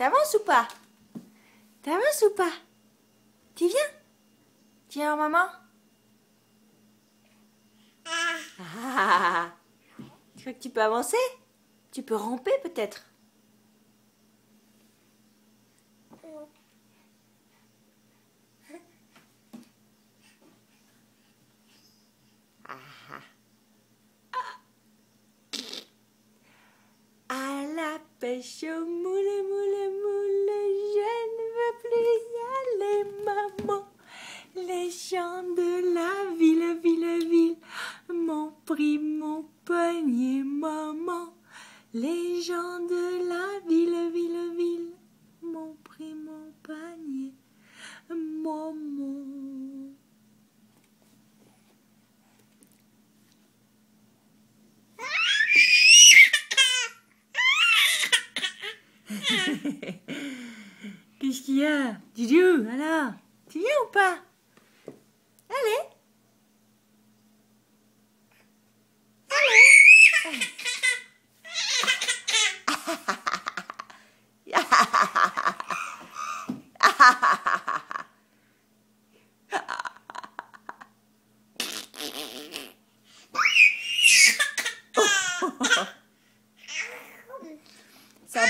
T'avances ou pas? T'avances ou pas? Tu viens? Tu viens, maman? Ah, tu crois que tu peux avancer? Tu peux ramper peut-être? À la pêche au moule, moule, moule, je ne veux plus y aller, maman. Les gens de la ville, ville, ville m'ont pris mon panier, maman. Les gens de la ville, ville, ville m'ont pris mon panier, maman. Qu'est-ce qu'il y a? Didou, alors, tu viens ou pas? Allez. Allez. Ça...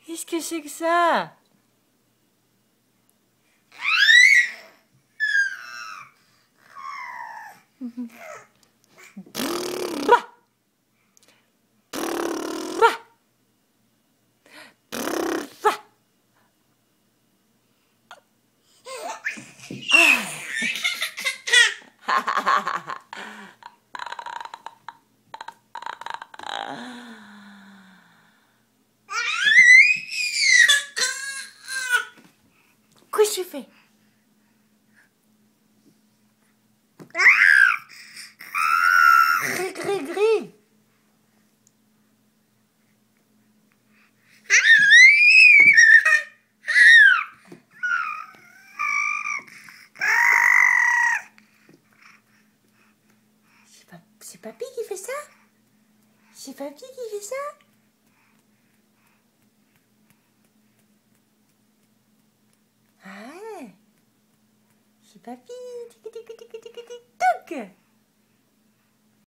Qu'est-ce que c'est que ça? Bah. Bah. Bah. Qu'est-ce que tu fais? Gris, gris, gris. C'est papy qui fait ça? C'est papy qui fait ça? Ah ouais. C'est papy. Tic, tic, tic, tic, tic, tic, tic, toc.